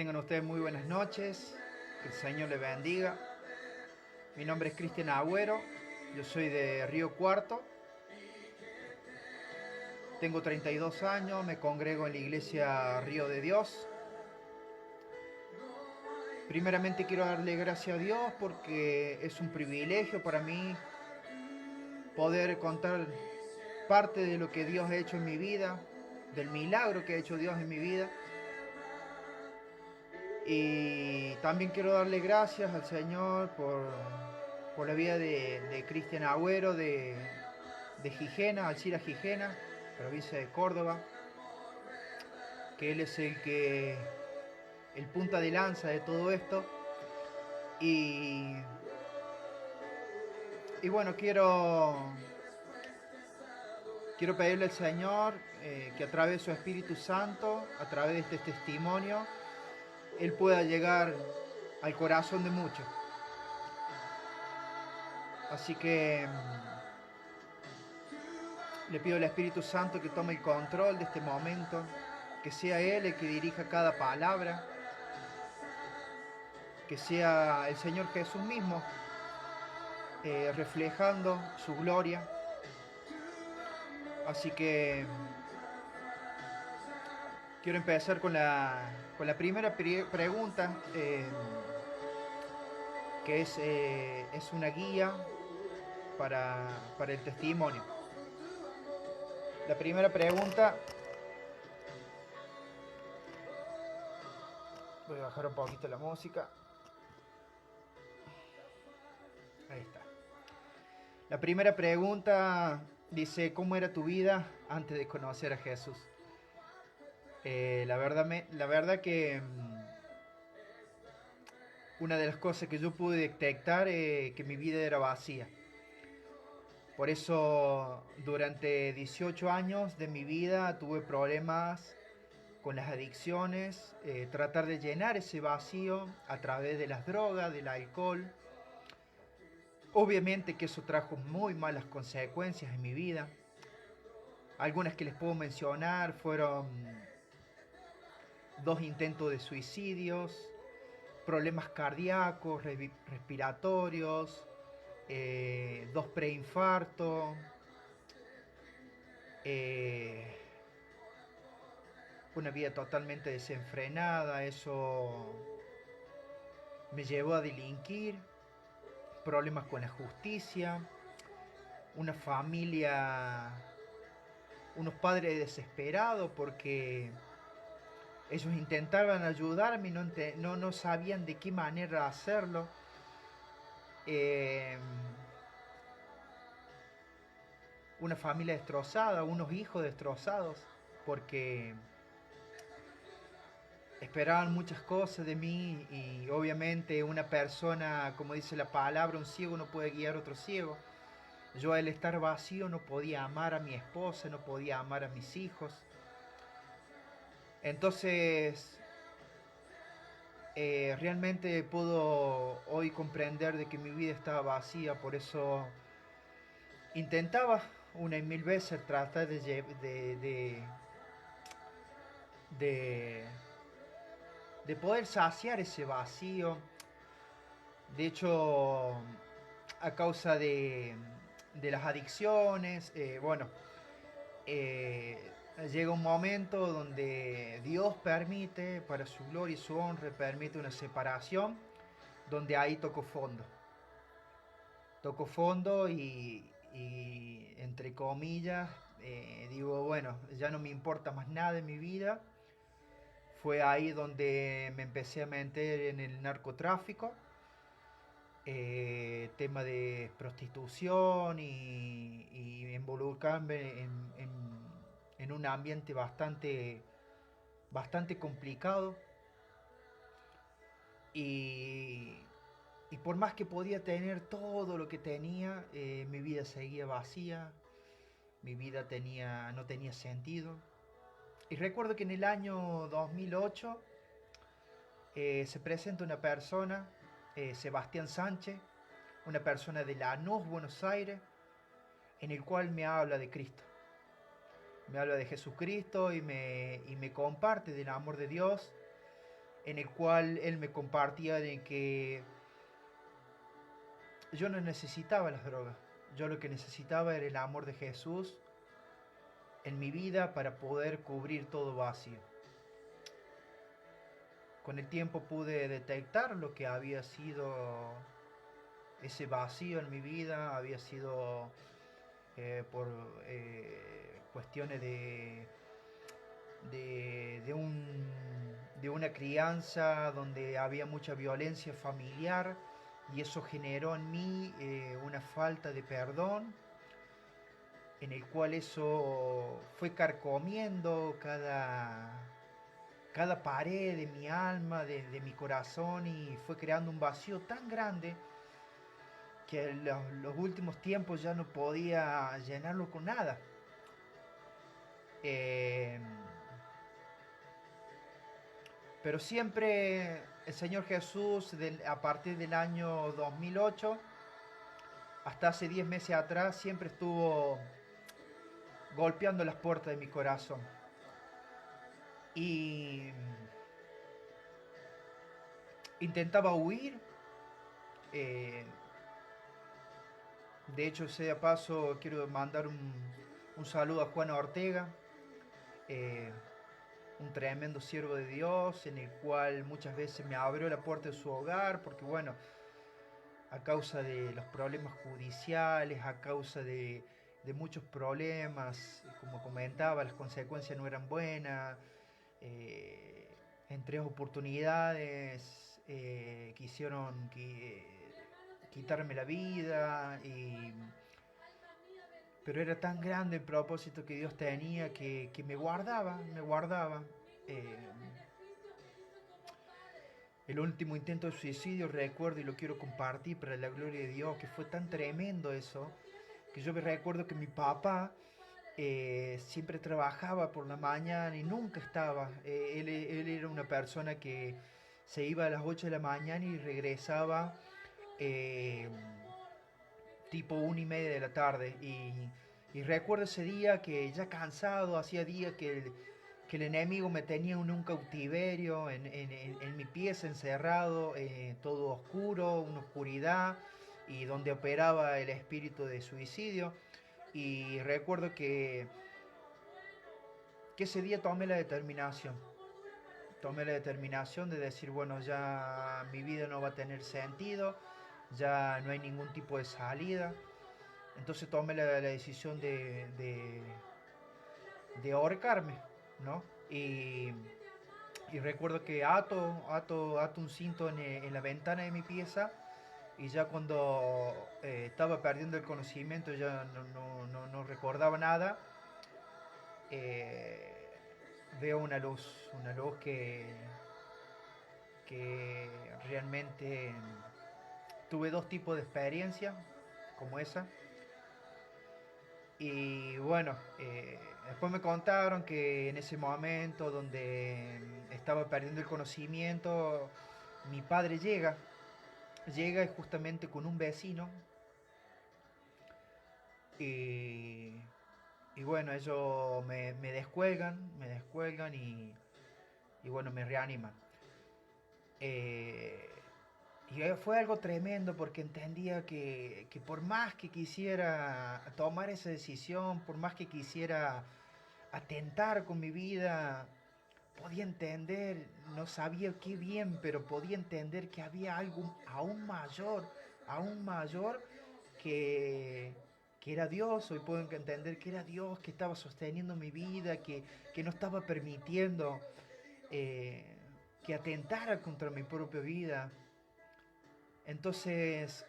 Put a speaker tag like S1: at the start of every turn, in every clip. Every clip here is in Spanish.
S1: Tengan ustedes muy buenas noches, que el Señor les bendiga. Mi nombre es Cristian Agüero, yo soy de Río Cuarto, tengo 32 años, me congrego en la iglesia Río de Dios. Primeramente quiero darle gracias a Dios porque es un privilegio para mí poder contar parte de lo que Dios ha hecho en mi vida, del milagro que ha hecho Dios en mi vida. Y también quiero darle gracias al Señor por la vida de Cristian Agüero, de Gijena, Alcira Gijena, provincia de Córdoba, que él es el punta de lanza de todo esto. Y, y bueno, quiero pedirle al Señor que a través de su Espíritu Santo, a través de este testimonio, Él pueda llegar al corazón de muchos. Así que le pido al Espíritu Santo que tome el control de este momento, que sea Él el que dirija cada palabra, que sea el Señor Jesús mismo reflejando su gloria. Así que quiero empezar con la primera pregunta, que es una guía para el testimonio. La primera pregunta, voy a bajar un poquito la música. Ahí está. La primera pregunta dice, ¿cómo era tu vida antes de conocer a Jesús? La verdad que una de las cosas que yo pude detectar es que mi vida era vacía. Por eso durante 18 años de mi vida tuve problemas con las adicciones, tratar de llenar ese vacío a través de las drogas, del alcohol. Obviamente que eso trajo muy malas consecuencias en mi vida. Algunas que les puedo mencionar fueron 2 intentos de suicidios, problemas cardíacos, respiratorios, 2 preinfartos, una vida totalmente desenfrenada. Eso me llevó a delinquir, problemas con la justicia, una familia, unos padres desesperados porque ellos intentaban ayudarme y no sabían de qué manera hacerlo. Eh, una familia destrozada, unos hijos destrozados, porque esperaban muchas cosas de mí y obviamente una persona, como dice la palabra, un ciego no puede guiar a otro ciego. Yo al estar vacío no podía amar a mi esposa, no podía amar a mis hijos. Entonces, realmente puedo hoy comprender de que mi vida estaba vacía, por eso intentaba una y mil veces tratar de, de poder saciar ese vacío. De hecho, a causa de las adicciones, eh, llega un momento donde Dios permite, para su gloria y su honra, permite una separación, donde ahí tocó fondo. Tocó fondo y entre comillas, digo, bueno, ya no me importa más nada en mi vida. Fue ahí donde me empecé a meter en el narcotráfico, tema de prostitución y involucrarme en un ambiente bastante complicado. Y, y por más que podía tener todo lo que tenía, mi vida seguía vacía, mi vida no tenía sentido. Y recuerdo que en el año 2008 se presenta una persona, Sebastián Sánchez, una persona de Lanús, Buenos Aires, en el cual me habla de Cristo. Me habla de Jesucristo y me comparte del amor de Dios. en el cual él me compartía de que yo no necesitaba las drogas. Yo lo que necesitaba era el amor de Jesús en mi vida para poder cubrir todo vacío. Con el tiempo pude detectar lo que había sido ese vacío en mi vida. Había sido por cuestiones de, un, de una crianza donde había mucha violencia familiar, y eso generó en mí una falta de perdón, en el cual eso fue carcomiendo cada pared de mi alma, de mi corazón, y fue creando un vacío tan grande que en los últimos tiempos ya no podía llenarlo con nada. Eh, pero siempre el Señor Jesús, a partir del año 2008, hasta hace 10 meses atrás, siempre estuvo golpeando las puertas de mi corazón. Y intentaba huir. eh, de hecho, sea paso, quiero mandar un saludo a Juan Ortega, eh, un tremendo siervo de Dios, en el cual muchas veces me abrió la puerta de su hogar, porque bueno, a causa de los problemas judiciales, a causa de muchos problemas, como comentaba, las consecuencias no eran buenas. En 3 oportunidades quisieron quitarme la vida, pero era tan grande el propósito que Dios tenía que me guardaba, me guardaba. Eh, el último intento de suicidio recuerdo, y lo quiero compartir para la gloria de Dios, que fue tan tremendo eso, que yo me recuerdo que mi papá siempre trabajaba por la mañana y nunca estaba. Él era una persona que se iba a las 8 de la mañana y regresaba eh, tipo 1:30 de la tarde. Y recuerdo ese día que ya cansado, hacía días que el enemigo me tenía en un cautiverio, en mi pieza encerrado, todo oscuro, una oscuridad, y donde operaba el espíritu de suicidio. Y recuerdo que ese día tomé la determinación de decir, bueno, ya mi vida no va a tener sentido, ya no hay ningún tipo de salida. Entonces tomé la decisión de ahorcarme, ¿no? Y recuerdo que ato un cinto en la ventana de mi pieza, y ya cuando estaba perdiendo el conocimiento, ya no recordaba nada. eh, Veo una luz que realmente tuve dos tipos de experiencia como esa. Y bueno, después me contaron que en ese momento donde estaba perdiendo el conocimiento, mi padre llega justamente con un vecino, y, y bueno, ellos me descuelgan y bueno, me reaniman. Eh, y fue algo tremendo porque entendía que por más que quisiera tomar esa decisión, por más que quisiera atentar con mi vida, podía entender, no sabía qué bien, pero podía entender que había algo aún mayor que, que era Dios. Hoy puedo entender que era Dios que estaba sosteniendo mi vida, que no estaba permitiendo eh, que atentara contra mi propia vida. Entonces,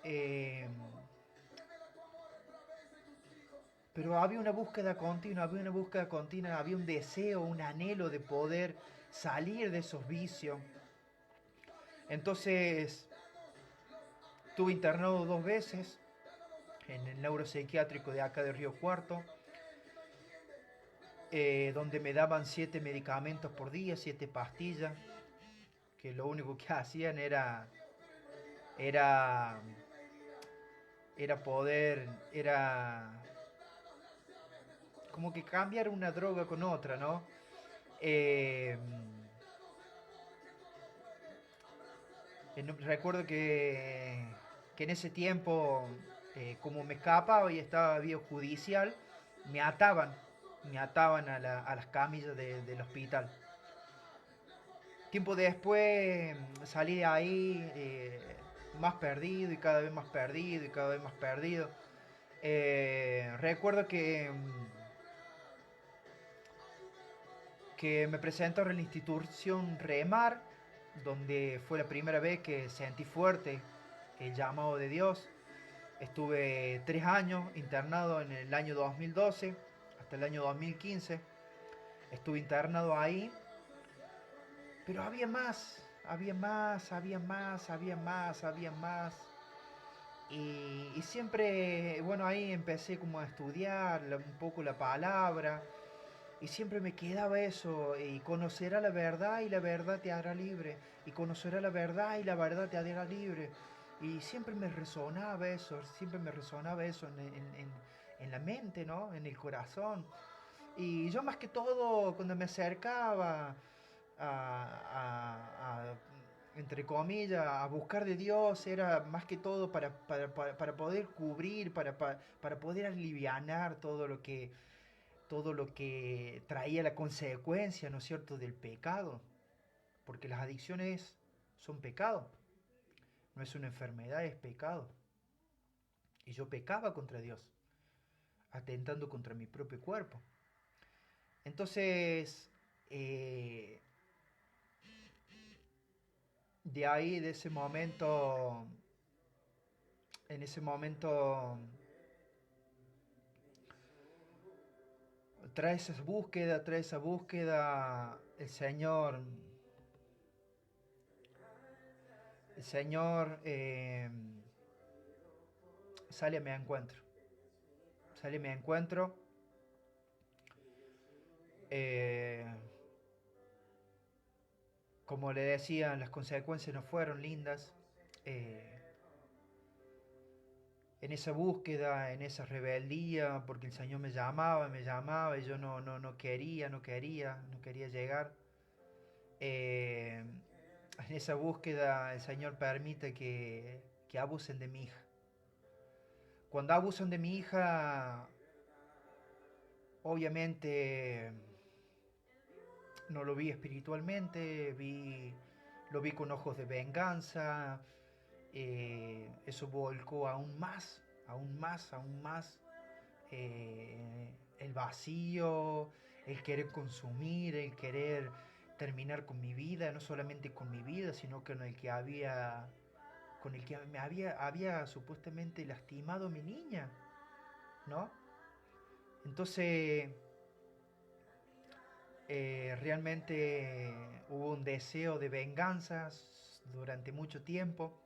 S1: pero había una búsqueda continua, había un deseo, un anhelo de poder salir de esos vicios. Entonces, estuve internado 2 veces en el neuropsiquiátrico de acá de Río Cuarto, donde me daban 7 medicamentos por día, 7 pastillas, que lo único que hacían era, era como que cambiar una droga con otra, ¿no? Eh, Recuerdo que en ese tiempo, como me escapaba y estaba vía judicial, me ataban, me ataban a las camillas del hospital. Tiempo después salí de ahí más perdido y cada vez más perdido y cada vez más perdido. Recuerdo que me presento en la institución Remar, donde fue la primera vez que sentí fuerte el llamado de Dios. Estuve 3 años internado en el año 2012 hasta el año 2015. Estuve internado ahí, pero había más, había más, había más, había más, había más. Y siempre, bueno, ahí empecé como a estudiar un poco la palabra. Y siempre me quedaba eso, y conocerá la verdad y la verdad te hará libre, y conocerá la verdad y la verdad te hará libre. Y siempre me resonaba eso, siempre me resonaba eso en la mente, ¿no? En el corazón. Y yo más que todo, cuando me acercaba a, entre comillas, a buscar de Dios, era más que todo para poder cubrir, para poder alivianar todo lo que traía la consecuencia, ¿no es cierto?, del pecado. Porque las adicciones son pecado, no es una enfermedad, es pecado. Y yo pecaba contra Dios, atentando contra mi propio cuerpo. Entonces, eh, de ahí, de ese momento, en ese momento, trae esa búsqueda, el Señor sale a mi encuentro, sale a mi encuentro. Eh, Como le decía, las consecuencias no fueron lindas. eh, en esa búsqueda, en esa rebeldía, porque el Señor me llamaba y yo no quería, no quería llegar. Eh, en esa búsqueda el Señor permite que abusen de mi hija. Cuando abusan de mi hija, obviamente no lo vi espiritualmente, lo vi con ojos de venganza. Eso volcó aún más, aún más, aún más el vacío, el querer consumir, el querer terminar con mi vida, no solamente con mi vida, sino con el que me había supuestamente lastimado a mi niña, ¿no? Entonces, realmente hubo un deseo de venganzas durante mucho tiempo.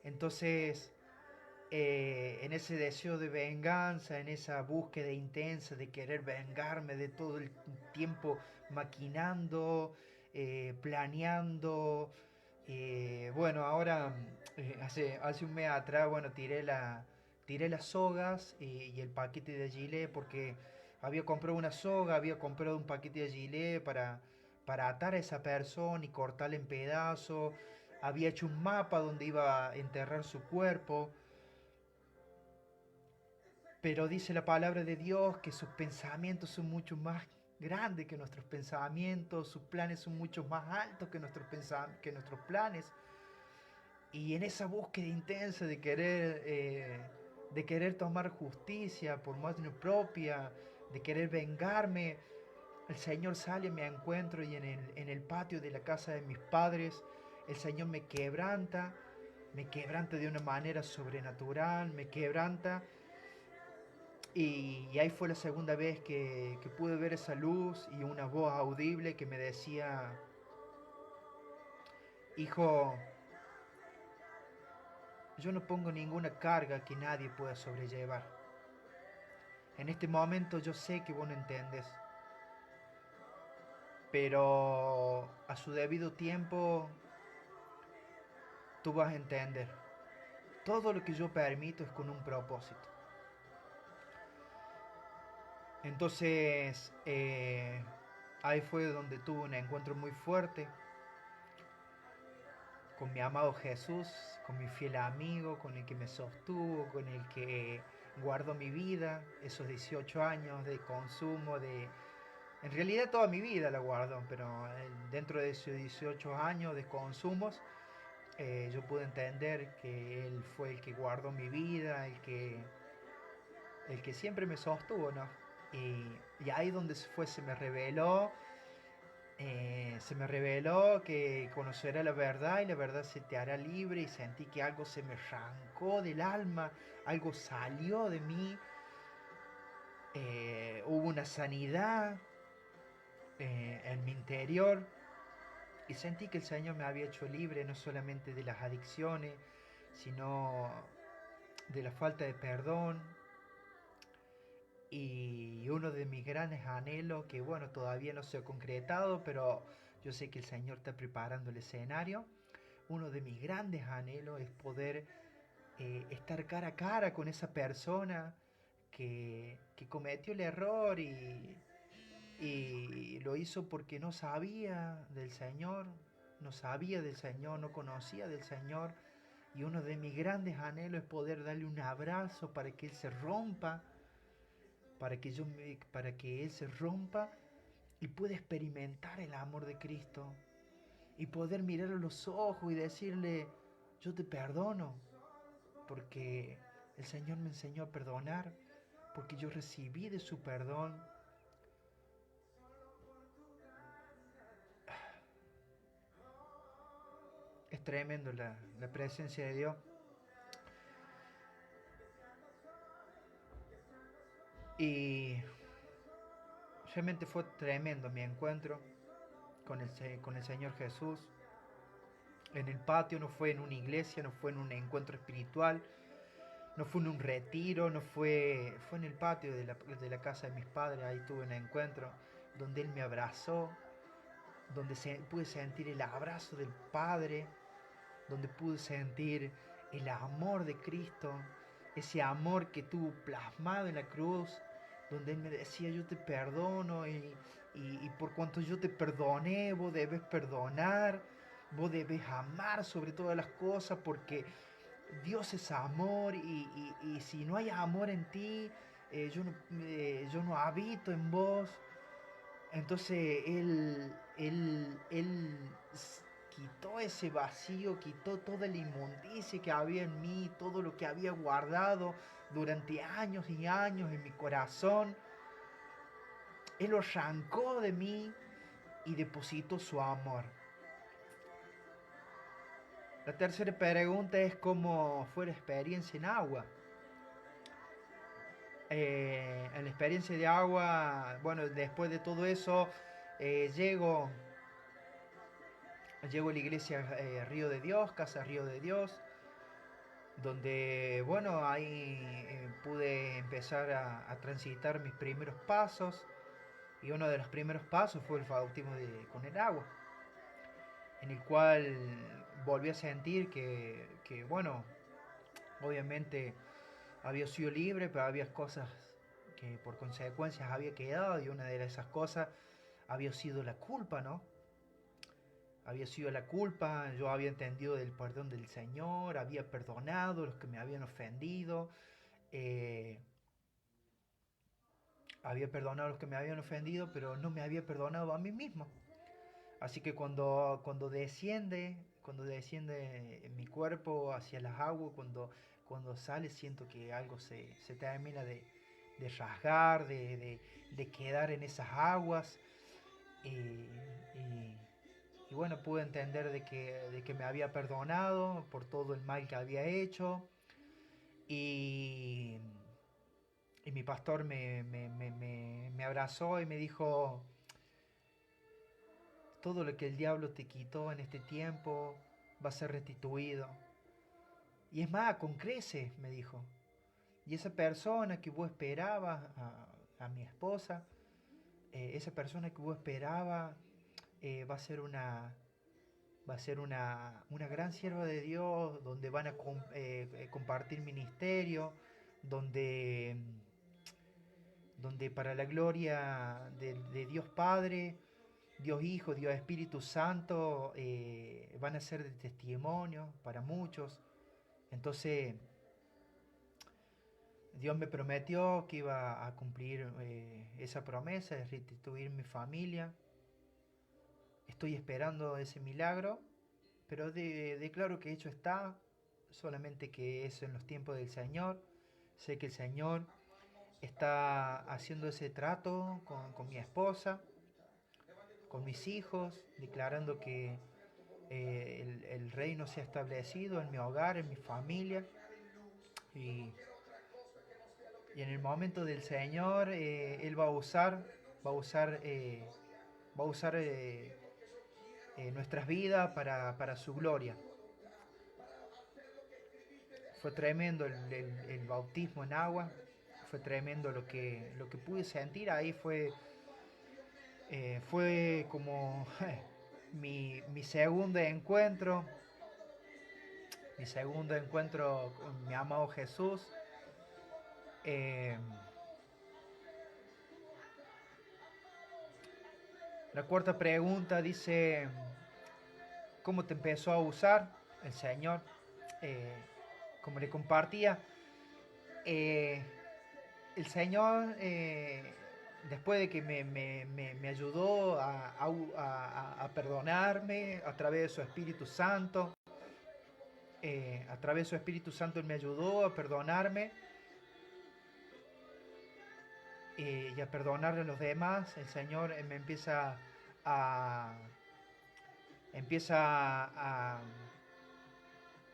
S1: Entonces, en ese deseo de venganza, en esa búsqueda intensa de querer vengarme de todo el tiempo maquinando, planeando. Bueno, ahora, hace un mes atrás, bueno, tiré las sogas y el paquete de gilet porque había comprado una soga, había comprado un paquete de gilet para atar a esa persona y cortarla en pedazos. Había hecho un mapa donde iba a enterrar su cuerpo. Pero dice la palabra de Dios que sus pensamientos son mucho más grandes que nuestros pensamientos, sus planes son mucho más altos que que nuestros planes. Y en esa búsqueda intensa de querer tomar justicia por mano propia, de querer vengarme, el Señor sale a mi encuentro y en el patio de la casa de mis padres, el Señor me quebranta de una manera sobrenatural, me quebranta. Y ahí fue la segunda vez que pude ver esa luz y una voz audible que me decía, hijo, yo no pongo ninguna carga que nadie pueda sobrellevar. En este momento yo sé que vos no entendés, pero a su debido tiempo tú vas a entender. Todo lo que yo permito es con un propósito. Entonces, ahí fue donde tuve un encuentro muy fuerte. con mi amado Jesús, con mi fiel amigo, con el que me sostuvo, con el que guardó mi vida, esos 18 años de consumo, en realidad toda mi vida la guardó, pero dentro de esos 18 años de consumos, yo pude entender que Él fue el que guardó mi vida, el que siempre me sostuvo, ¿no? Y ahí donde se me reveló que conocerá la verdad y la verdad se te hará libre, y sentí que algo se me arrancó del alma, algo salió de mí, hubo una sanidad en mi interior, y sentí que el Señor me había hecho libre no solamente de las adicciones, sino de la falta de perdón. Y uno de mis grandes anhelos, que bueno, todavía no se ha concretado, pero yo sé que el Señor está preparando el escenario. Uno de mis grandes anhelos es poder estar cara a cara con esa persona que cometió el error y lo hizo porque no sabía del Señor, no sabía del Señor, no conocía del Señor. Y uno de mis grandes anhelos es poder darle un abrazo para que Él se rompa, para que Él se rompa y pueda experimentar el amor de Cristo y poder mirar a los ojos y decirle, yo te perdono, porque el Señor me enseñó a perdonar, porque yo recibí de su perdón. Es tremendo la presencia de Dios. Y realmente fue tremendo mi encuentro con el Señor Jesús. En el patio, no fue en una iglesia, no fue en un encuentro espiritual, no fue en un retiro, fue en el patio de la casa de mis padres. Ahí tuve un encuentro donde Él me abrazó, donde pude sentir el abrazo del Padre, donde pude sentir el amor de Cristo, ese amor que tuvo plasmado en la cruz, donde Él me decía, yo te perdono y por cuanto yo te perdoné, vos debes perdonar, vos debes amar sobre todas las cosas, porque Dios es amor y si no hay amor en ti, yo no habito en vos. Entonces él quitó ese vacío, quitó toda la inmundicia que había en mí, todo lo que había guardado durante años y años en mi corazón. Él lo arrancó de mí y depositó su amor. La tercera pregunta es cómo fue la experiencia en agua. En la experiencia de agua, bueno, después de todo eso, llego a la iglesia Río de Dios, Casa Río de Dios, donde, bueno, ahí pude empezar a transitar mis primeros pasos, y uno de los primeros pasos fue el bautismo con el agua, en el cual volví a sentir bueno, obviamente había sido libre, pero había cosas que por consecuencias había quedado, y una de esas cosas había sido la culpa, ¿no? Había sido la culpa, yo había entendido del perdón del Señor, había perdonado a los que me habían ofendido, eh, había perdonado a los que me habían ofendido, pero no me había perdonado a mí mismo. Así que cuando desciende mi cuerpo hacia las aguas, cuando sale, siento que algo se termina de rasgar, de quedar en esas aguas. Y, y- y bueno, pude entender de que me había perdonado por todo el mal que había hecho. Y, y mi pastor me abrazó y me dijo, todo lo que el diablo te quitó en este tiempo va a ser restituido. Y es más, con creces, me dijo. Y esa persona que vos esperabas, a mi esposa, esa persona que vos esperabas va a ser una gran sierva de Dios, donde van a compartir ministerio, donde, donde para la gloria de Dios Padre Dios Hijo, Dios Espíritu Santo van a ser de testimonio para muchos. Entonces, Dios me prometió que iba a cumplir esa promesa de restituir mi familia. Estoy esperando ese milagro, pero declaro que hecho está, solamente que es en los tiempos del Señor. Sé que el Señor está haciendo ese trato con mi esposa, con mis hijos, declarando que el reino se ha establecido en mi hogar, en mi familia. Y, y en el momento del Señor, Él va a usar, va a usar nuestras vidas para su gloria. Fue tremendo el bautismo en agua, fue tremendo lo que pude sentir ahí, fue como mi segundo encuentro con mi amado Jesús. Eh, la cuarta pregunta dice, ¿cómo te empezó a usar el Señor? Eh, como le compartía, eh, el Señor, después de que me ayudó a perdonarme a través de su Espíritu Santo, a través de su Espíritu Santo Él me ayudó a perdonarme y a perdonarle a los demás. El Señor me a, empieza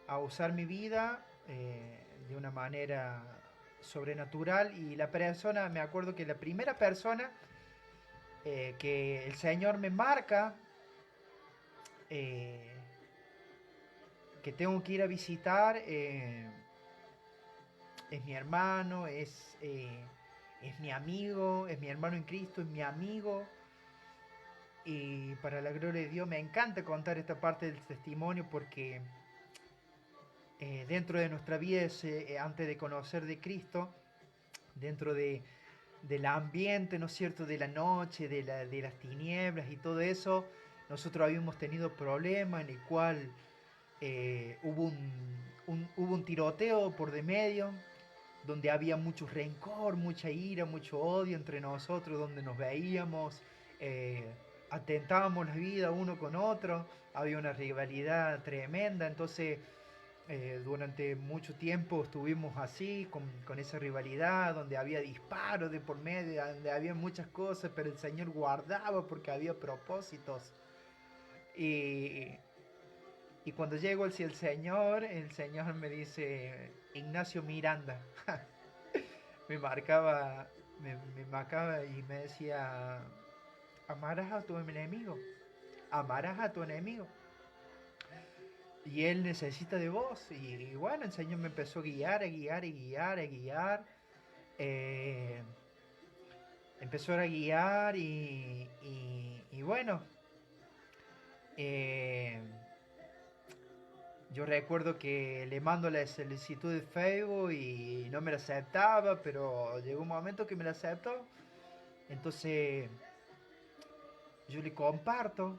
S1: a usar mi vida de una manera sobrenatural. Y la persona, me acuerdo que la primera persona que el Señor me marca, eh, que tengo que ir a visitar, es mi hermano, es mi amigo, es mi hermano en Cristo, es mi amigo. Y para la gloria de Dios me encanta contar esta parte del testimonio porque dentro de nuestra vida, antes de conocer de Cristo, dentro del ambiente, ¿no es cierto?, de la noche, de las tinieblas y todo eso, nosotros habíamos tenido problemas en el cual hubo un tiroteo por de medio, donde había mucho rencor, mucha ira, mucho odio entre nosotros, donde nos veíamos, eh, atentábamos la vida uno con otro, había una rivalidad tremenda. Entonces durante mucho tiempo estuvimos así, con esa rivalidad, donde había disparos de por medio, donde había muchas cosas, pero el Señor guardaba porque había propósitos. Y, y cuando llego hacia el Señor me dice, Ignacio Miranda, me marcaba, me marcaba y me decía, amarás a tu enemigo, amarás a tu enemigo. Y él necesita de vos. Y bueno, el Señor me empezó a guiar, a guiar, a guiar, a guiar. Eh, empezó a guiar y bueno, eh, yo recuerdo que le mando la solicitud de Facebook y no me la aceptaba, pero llegó un momento que me la aceptó. Entonces yo le comparto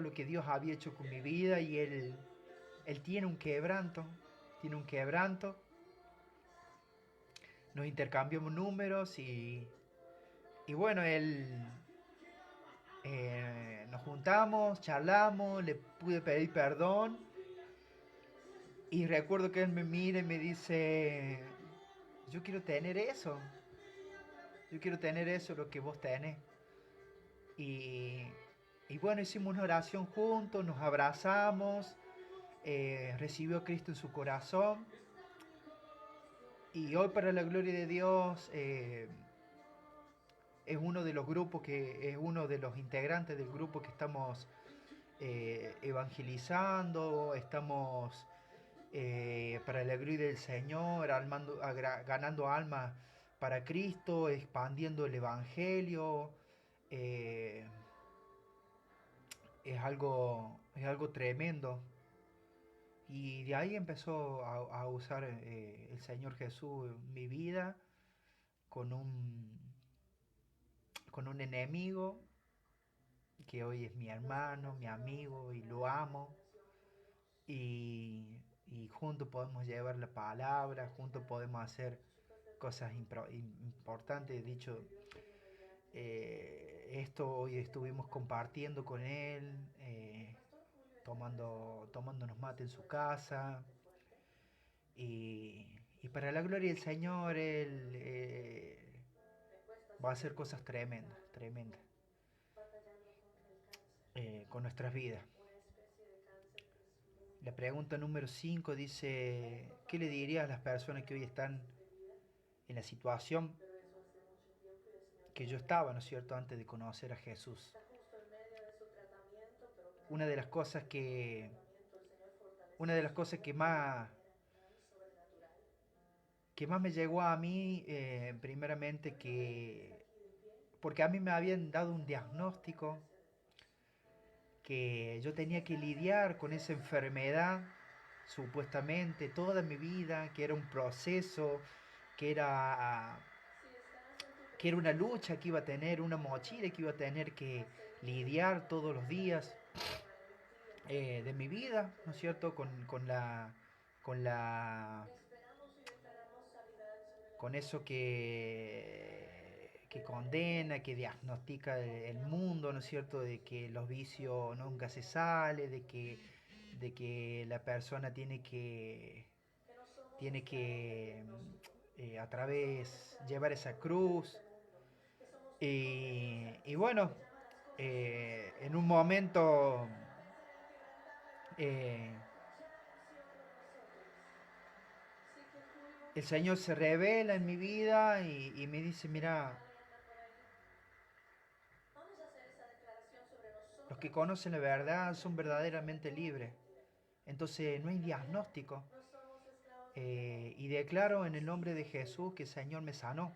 S1: lo que Dios había hecho con mi vida y él tiene un quebranto. Nos intercambiamos números y bueno, nos juntamos, charlamos, le pude pedir perdón y recuerdo que él me mira y me dice, yo quiero tener eso, yo quiero tener eso, lo que vos tenés. Y, y bueno, hicimos una oración juntos, nos abrazamos, recibió a Cristo en su corazón y hoy para la gloria de Dios es uno de los grupos que es uno de los integrantes del grupo que estamos evangelizando, estamos para la gloria del Señor, ganando almas para Cristo, expandiendo el Evangelio. eh, es algo tremendo. Y de ahí empezó a usar el Señor Jesús mi vida con un, con un enemigo. que hoy es mi hermano, mi amigo y lo amo. Y juntos podemos llevar la palabra, juntos podemos hacer cosas importantes. Dicho, esto hoy estuvimos compartiendo con él, tomándonos mate en su casa. Y para la gloria del Señor, Él va a hacer cosas tremendas, tremendas, con nuestras vidas. La pregunta número 5 dice, ¿qué le dirías a las personas que hoy están en la situación que yo estaba, ¿no es cierto?, antes de conocer a Jesús? Una de las cosas que, una de las cosas que más me llegó a mí, primeramente porque a mí me habían dado un diagnóstico que yo tenía que lidiar con esa enfermedad supuestamente toda mi vida, que era un proceso, que era, que era una lucha que iba a tener, una mochila que iba a tener que lidiar todos los días de mi vida, ¿no es cierto? Con la, con eso que condena, que diagnostica el mundo, ¿no es cierto? De que los vicios nunca se sale, de que la persona tiene que a través llevar esa cruz. Y bueno, en un momento eh, el Señor se revela en mi vida y me dice, mira, los que conocen la verdad son verdaderamente libres. Entonces no hay diagnóstico. Y declaro en el nombre de Jesús que el Señor me sanó.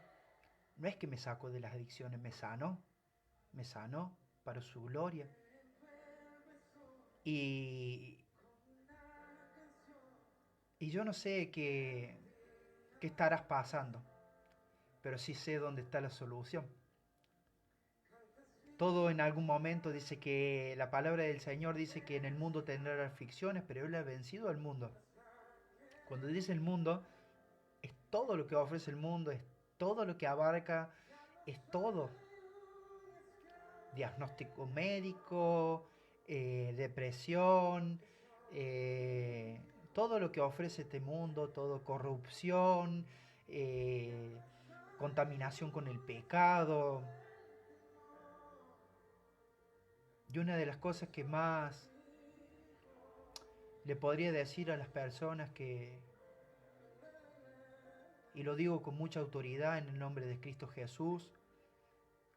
S1: No es que me sacó de las adicciones, me sanó para su gloria. Y, y yo no sé qué estarás pasando, pero sí sé dónde está la solución. Todo en algún momento dice que la palabra del Señor dice que en el mundo tendrá aflicciones, pero Él ha vencido al mundo. Cuando dice el mundo, es todo lo que ofrece el mundo, es todo lo que abarca, es todo. Diagnóstico médico, depresión, eh, todo lo que ofrece este mundo, todo corrupción, eh, contaminación con el pecado. Y una de las cosas que más le podría decir a las personas y lo digo con mucha autoridad en el nombre de Cristo Jesús,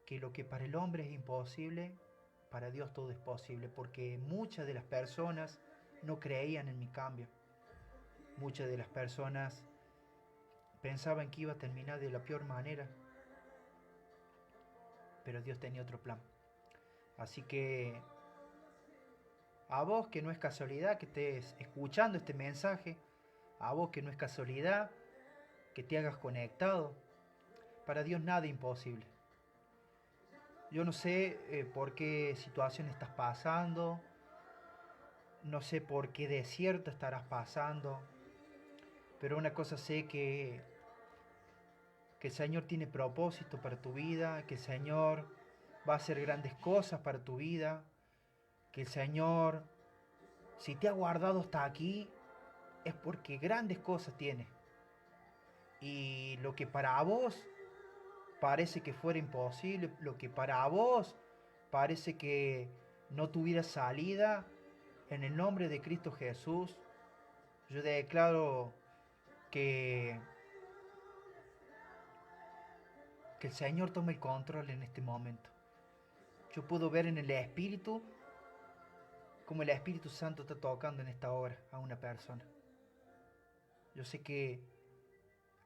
S1: que lo que para el hombre es imposible, para Dios todo es posible, porque muchas de las personas no creían en mi cambio. Muchas de las personas pensaban que iba a terminar de la peor manera, pero Dios tenía otro plan. Así que a vos que no es casualidad que estés escuchando este mensaje, a vos que no es casualidad que te hagas conectado, para Dios nada es imposible. Yo no sé por qué situación estás pasando, no sé por qué desierto estarás pasando, pero una cosa sé que el Señor tiene propósito para tu vida, que el Señor va a hacer grandes cosas para tu vida, que el Señor, si te ha guardado hasta aquí, es porque grandes cosas tiene. Y lo que para vos parece que fuera imposible, lo que para vos parece que no tuviera salida, en el nombre de Cristo Jesús, yo declaro que, que el Señor tome el control en este momento. Yo puedo ver en el Espíritu como el Espíritu Santo está tocando en esta hora a una persona. Yo sé que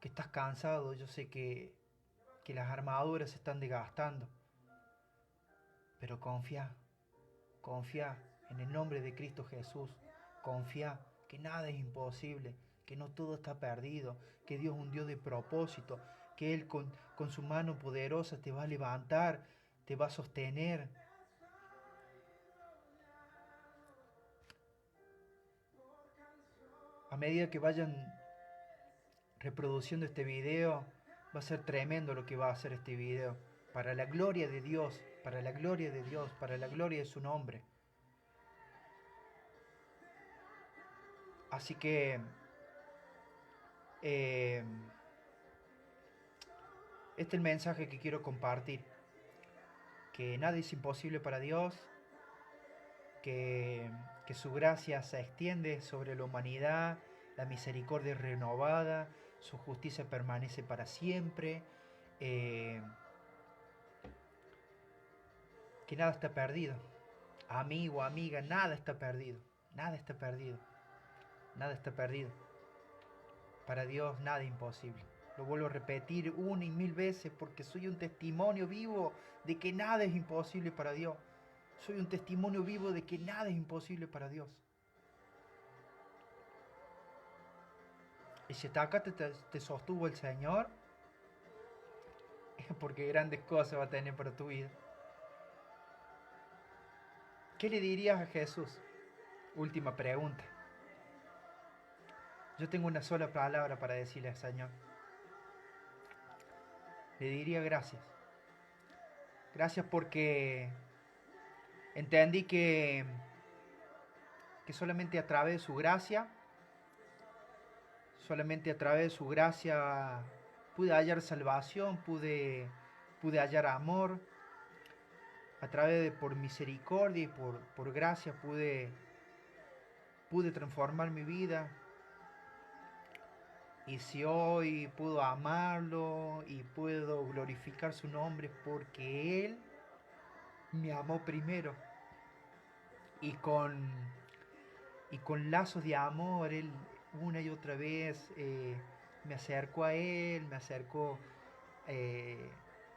S1: estás cansado, yo sé que las armaduras se están desgastando, pero confía, confía en el nombre de Cristo Jesús, confía que nada es imposible, que no todo está perdido, que Dios es un Dios de propósito, que Él con su mano poderosa te va a levantar, te va a sostener. A medida que vayan reproduciendo este video, va a ser tremendo lo que va a hacer este video. Para la gloria de Dios, para la gloria de Dios, para la gloria de su nombre. Así que este es el mensaje que quiero compartir. Que nada es imposible para Dios, que su gracia se extiende sobre la humanidad, la misericordia es renovada, su justicia permanece para siempre, que nada está perdido. Amigo, amiga, nada está perdido, nada está perdido, nada está perdido. Para Dios nada es imposible. Lo vuelvo a repetir una y mil veces porque soy un testimonio vivo de que nada es imposible para Dios. Soy un testimonio vivo de que nada es imposible para Dios. Y si hasta acá te sostuvo el Señor, es porque grandes cosas va a tener para tu vida. ¿Qué le dirías a Jesús? Última pregunta. Yo tengo una sola palabra para decirle al Señor. Le diría gracias. Gracias porque entendí que solamente a través de su gracia, solamente a través de su gracia pude hallar salvación, pude hallar amor. A través de por misericordia y por gracia pude transformar mi vida. Y si hoy puedo amarlo y puedo glorificar su nombre porque Él me amó primero. Y con lazos de amor, Él una y otra vez me acercó a Él, me acercó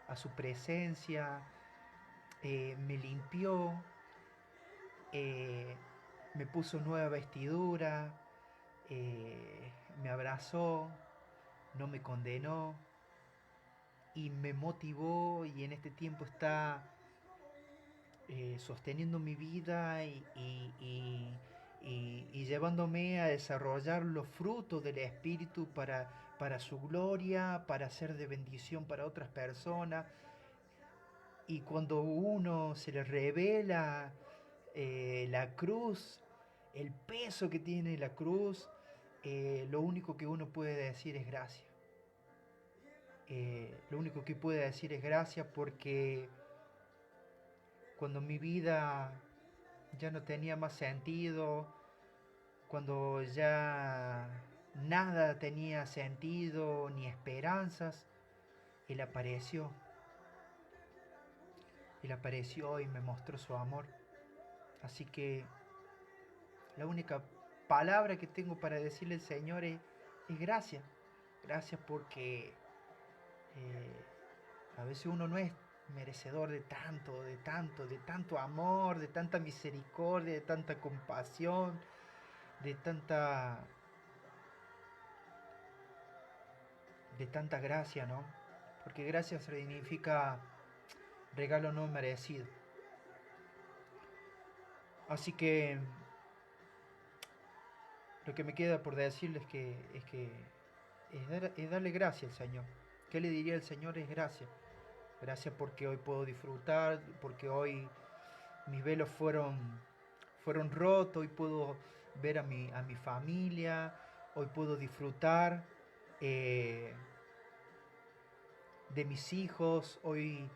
S1: a su presencia, me limpió, me puso nueva vestidura, me abrazó, no me condenó y me motivó, y en este tiempo está sosteniendo mi vida y llevándome a desarrollar los frutos del Espíritu para su gloria, para ser de bendición para otras personas. Y cuando uno se le revela la cruz, el peso que tiene la cruz, lo único que uno puede decir es gracias. Lo único que puede decir es gracias, porque cuando mi vida ya no tenía más sentido, cuando ya nada tenía sentido ni esperanzas, Él apareció. Él apareció y me mostró su amor. Así que la única palabra que tengo para decirle al Señor es gracias. Gracias porque a veces uno no es merecedor de tanto amor, de tanta misericordia, de tanta compasión, de tanta gracia, ¿no? Porque gracia significa regalo no merecido. Así que lo que me queda por decirles es darle gracias al Señor. ¿Qué le diría al Señor? Es gracias. Gracias porque hoy puedo disfrutar, porque hoy mis velos fueron rotos, hoy puedo ver a mi familia, hoy puedo disfrutar de mis hijos, hoy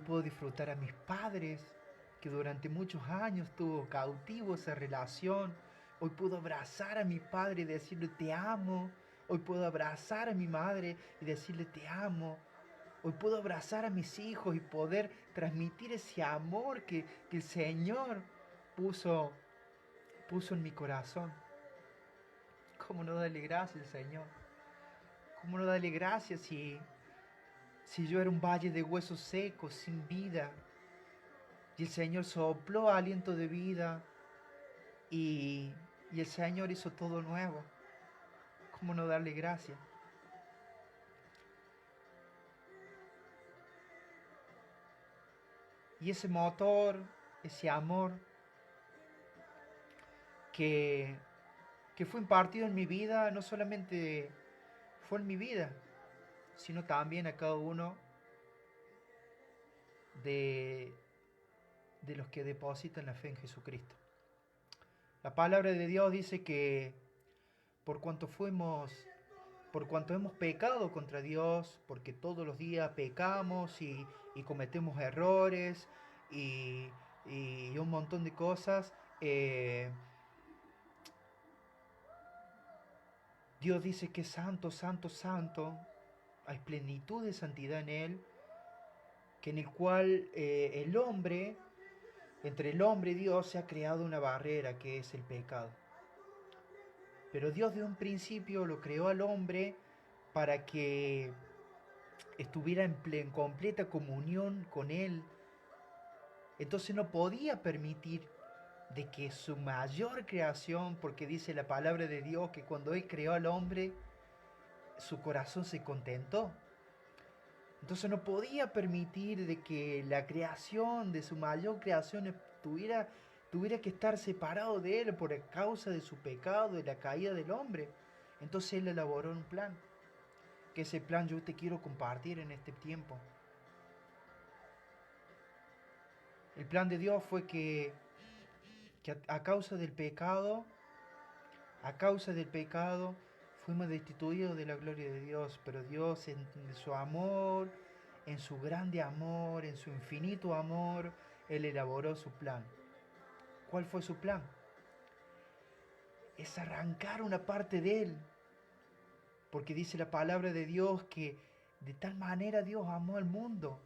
S1: puedo disfrutar a mis padres, que durante muchos años tuvo cautivo esa relación. Hoy puedo abrazar a mi padre y decirle te amo. Hoy puedo abrazar a mi madre y decirle te amo. Hoy puedo abrazar a mis hijos y poder transmitir ese amor que el Señor puso en mi corazón. ¿Cómo no darle gracias al Señor? ¿Cómo no darle gracias si yo era un valle de huesos secos, sin vida? Y el Señor sopló aliento de vida y el Señor hizo todo nuevo. ¿Cómo no darle gracias? Y ese motor, ese amor que que fue impartido en mi vida, no solamente fue en mi vida, sino también a cada uno de, de los que depositan la fe en Jesucristo. La palabra de Dios dice que por cuanto fuimos, por cuanto hemos pecado contra Dios, porque todos los días pecamos y cometemos errores y, y un montón de cosas, Dios dice que es santo, santo, santo, hay plenitud de santidad en Él, que en el cual el hombre, entre el hombre y Dios se ha creado una barrera que es el pecado. Pero Dios de un principio lo creó al hombre para que estuviera en completa comunión con Él. Entonces no podía permitir de que su mayor creación, porque dice la palabra de Dios que cuando Él creó al hombre, su corazón se contentó. Entonces no podía permitir de que la creación, de su mayor creación, tuviera que estar separado de Él por causa de su pecado, de la caída del hombre. Entonces Él elaboró un plan, que ese plan yo te quiero compartir en este tiempo. El plan de Dios fue que a causa del pecado, fuimos destituidos de la gloria de Dios, pero Dios en su amor, en su grande amor, en su infinito amor, Él elaboró su plan. ¿Cuál fue su plan? Es arrancar una parte de Él, porque dice la palabra de Dios que de tal manera Dios amó al mundo,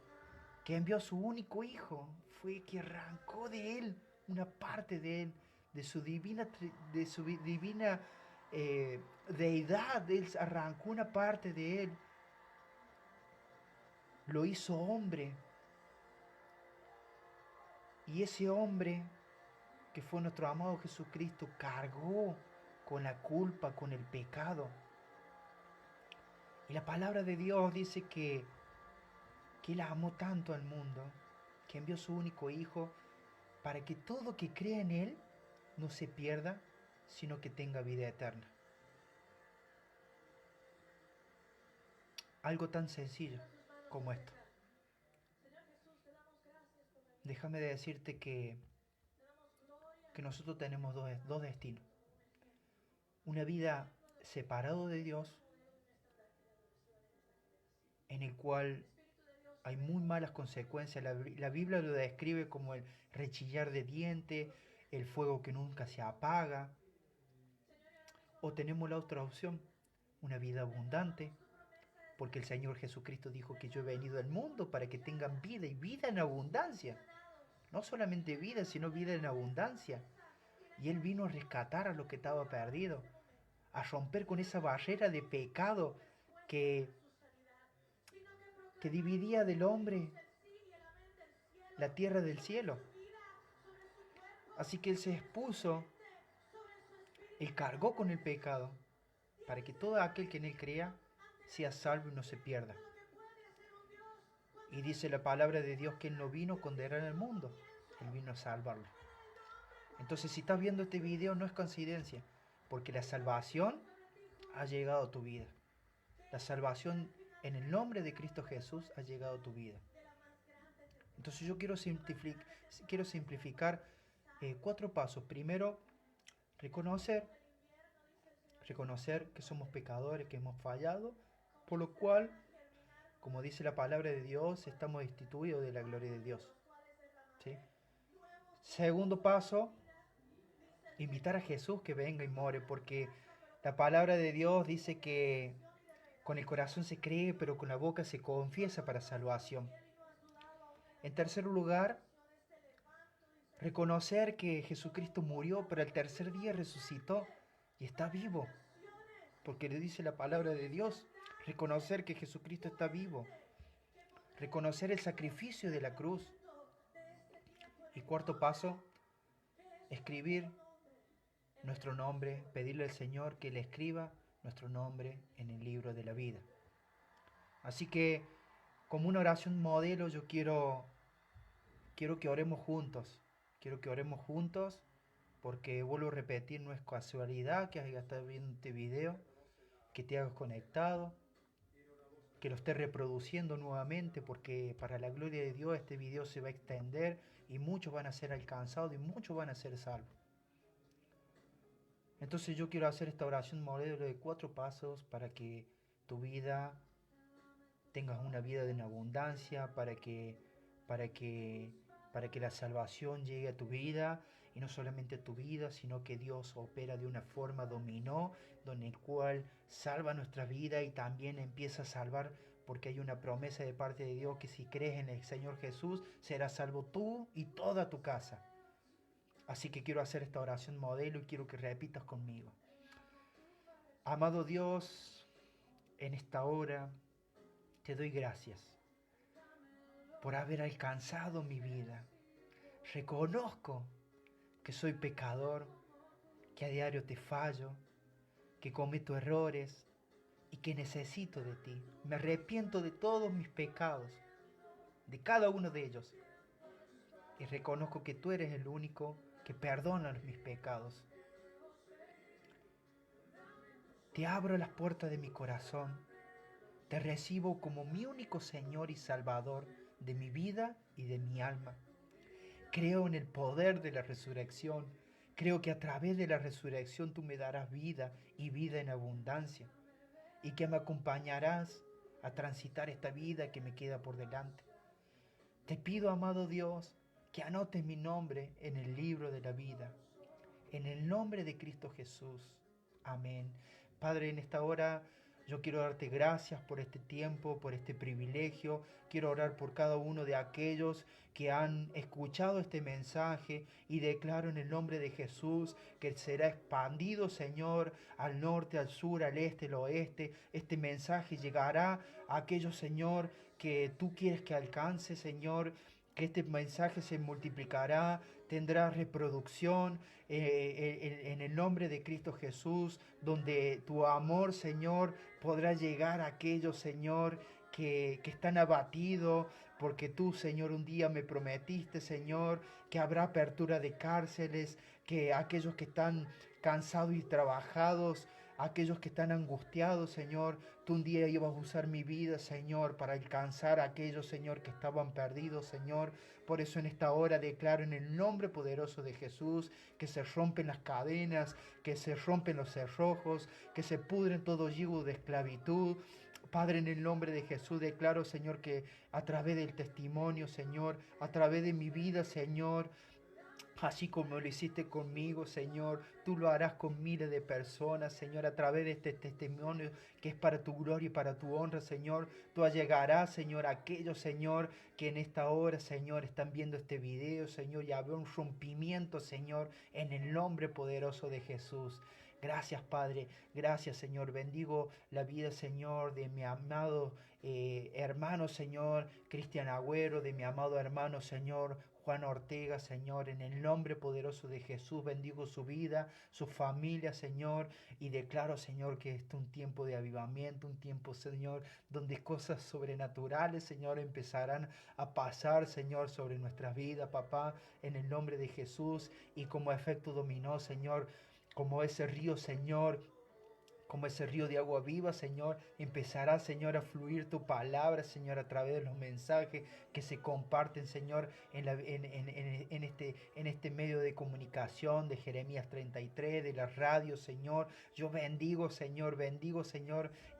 S1: que envió a su único Hijo, fue que arrancó de Él una parte de Él, de su divina deidad. Él arrancó una parte de Él, lo hizo hombre, y ese hombre que fue nuestro amado Jesucristo cargó con la culpa, con el pecado. Y la palabra de Dios dice que Él amó tanto al mundo, que envió su único Hijo para que todo que crea en Él no se pierda, sino que tenga vida eterna. Algo tan sencillo como esto. Déjame decirte que nosotros tenemos dos destinos. Una vida separado de Dios, en el cual hay muy malas consecuencias. La Biblia lo describe como el rechillar de dientes, el fuego que nunca se apaga. O tenemos la otra opción, una vida abundante, porque el Señor Jesucristo dijo que yo he venido al mundo para que tengan vida y vida en abundancia. No solamente vida, sino vida en abundancia. Y Él vino a rescatar a lo que estaba perdido, a romper con esa barrera de pecado que, que dividía del hombre la tierra del cielo. Así que Él se expuso, Él cargó con el pecado, para que todo aquel que en Él crea sea salvo y no se pierda. Y dice la palabra de Dios que Él no vino a condenar al mundo, Él vino a salvarlo. Entonces si estás viendo este video no es coincidencia, porque la salvación ha llegado a tu vida. La salvación en el nombre de Cristo Jesús ha llegado a tu vida. Entonces yo quiero simplificar 4 pasos. Primero, reconocer que somos pecadores, que hemos fallado, por lo cual, como dice la palabra de Dios, estamos destituidos de la gloria de Dios. ¿Sí? Segundo paso, invitar a Jesús que venga y more, porque la palabra de Dios dice que con el corazón se cree, pero con la boca se confiesa para salvación. En tercer lugar, reconocer que Jesucristo murió, pero al tercer día resucitó y está vivo, porque le dice la palabra de Dios. Reconocer que Jesucristo está vivo. Reconocer el sacrificio de la cruz. Y cuarto paso, escribir nuestro nombre, pedirle al Señor que le escriba nuestro nombre en el libro de la vida. Así que, como una oración modelo, yo quiero que oremos juntos. Quiero que oremos juntos porque vuelvo a repetir, no es casualidad que hayas estado viendo este video, que te hagas conectado, que lo estés reproduciendo nuevamente, porque para la gloria de Dios este video se va a extender y muchos van a ser alcanzados y muchos van a ser salvos. Entonces yo quiero hacer esta oración modelo de 4 pasos para que tu vida tengas una vida en abundancia, para que, para que la salvación llegue a tu vida, y no solamente a tu vida, sino que Dios opera de una forma dominó, donde el cual salva nuestra vida y también empieza a salvar, porque hay una promesa de parte de Dios que si crees en el Señor Jesús, serás salvo tú y toda tu casa. Así que quiero hacer esta oración modelo y quiero que repitas conmigo. Amado Dios, en esta hora te doy gracias por haber alcanzado mi vida. Reconozco que soy pecador, que a diario te fallo, que cometo errores y que necesito de ti. Me arrepiento de todos mis pecados, de cada uno de ellos. Y reconozco que tú eres el único que perdona mis pecados. Te abro las puertas de mi corazón. Te recibo como mi único Señor y Salvador de mi vida y de mi alma. Creo en el poder de la resurrección. Creo que a través de la resurrección tú me darás vida y vida en abundancia. Y que me acompañarás a transitar esta vida que me queda por delante. Te pido, amado Dios, que anotes mi nombre en el libro de la vida. En el nombre de Cristo Jesús. Amén. Padre, en esta hora yo quiero darte gracias por este tiempo, por este privilegio. Quiero orar por cada uno de aquellos que han escuchado este mensaje y declaro en el nombre de Jesús que será expandido, Señor, al norte, al sur, al este, al oeste. Este mensaje llegará a aquellos, Señor, que tú quieres que alcance, Señor, que este mensaje se multiplicará, tendrá reproducción en el nombre de Cristo Jesús, donde tu amor, Señor, podrá llegar a aquellos, Señor, que están abatidos, porque tú, Señor, un día me prometiste, Señor, que habrá apertura de cárceles, que aquellos que están cansados y trabajados, aquellos que están angustiados, Señor, tú un día ibas a usar mi vida, Señor, para alcanzar a aquellos, Señor, que estaban perdidos, Señor. Por eso en esta hora declaro en el nombre poderoso de Jesús que se rompen las cadenas, que se rompen los cerrojos, que se pudren todo yugo de esclavitud. Padre, en el nombre de Jesús declaro, Señor, que a través del testimonio, Señor, a través de mi vida, Señor, así como lo hiciste conmigo, Señor, tú lo harás con miles de personas, Señor, a través de este testimonio que es para tu gloria y para tu honra, Señor. Tú allegarás, Señor, a aquellos, Señor, que en esta hora, Señor, están viendo este video, Señor, y habrá un rompimiento, Señor, en el nombre poderoso de Jesús. Gracias, Padre. Gracias, Señor. Bendigo la vida, Señor, de mi amado hermano, Señor, Cristian Agüero, de mi amado hermano, Señor, Juan Ortega, Señor, en el nombre poderoso de Jesús, bendigo su vida, su familia, Señor, y declaro, Señor, que este es un tiempo de avivamiento, un tiempo, Señor, donde cosas sobrenaturales, Señor, empezarán a pasar, Señor, sobre nuestras vidas, papá, en el nombre de Jesús, y como efecto dominó, Señor, como ese río, Señor, como ese río de agua viva, Señor, empezará, Señor, a fluir tu palabra, Señor, a través de los mensajes que se comparten, Señor, en este medio de comunicación de Jeremías 33, de la radio, Señor. Yo bendigo, Señor,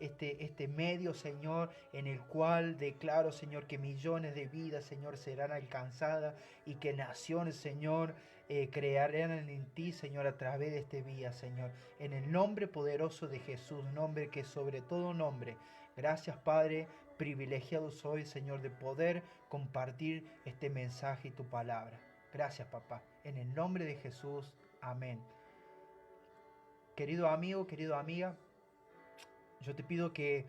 S1: este medio, Señor, en el cual declaro, Señor, que millones de vidas, Señor, serán alcanzadas y que naciones, Señor, crearán en ti, Señor, a través de este día, Señor. En el nombre poderoso de Jesús, nombre que sobre todo nombre. Gracias, Padre, privilegiado soy, Señor, de poder compartir este mensaje y tu palabra. Gracias, papá. En el nombre de Jesús, amén. Querido amigo, querida amiga, yo te pido que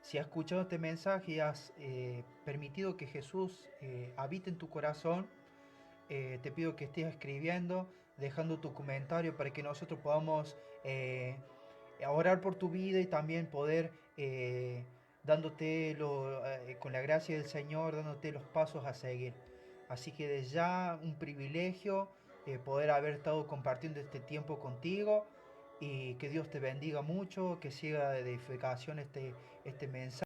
S1: si has escuchado este mensaje y has permitido que Jesús habite en tu corazón, te pido que estés escribiendo, dejando tu comentario para que nosotros podamos orar por tu vida y también poder con la gracia del Señor, dándote los pasos a seguir. Así que desde ya un privilegio poder haber estado compartiendo este tiempo contigo y que Dios te bendiga mucho, que siga de edificación este mensaje.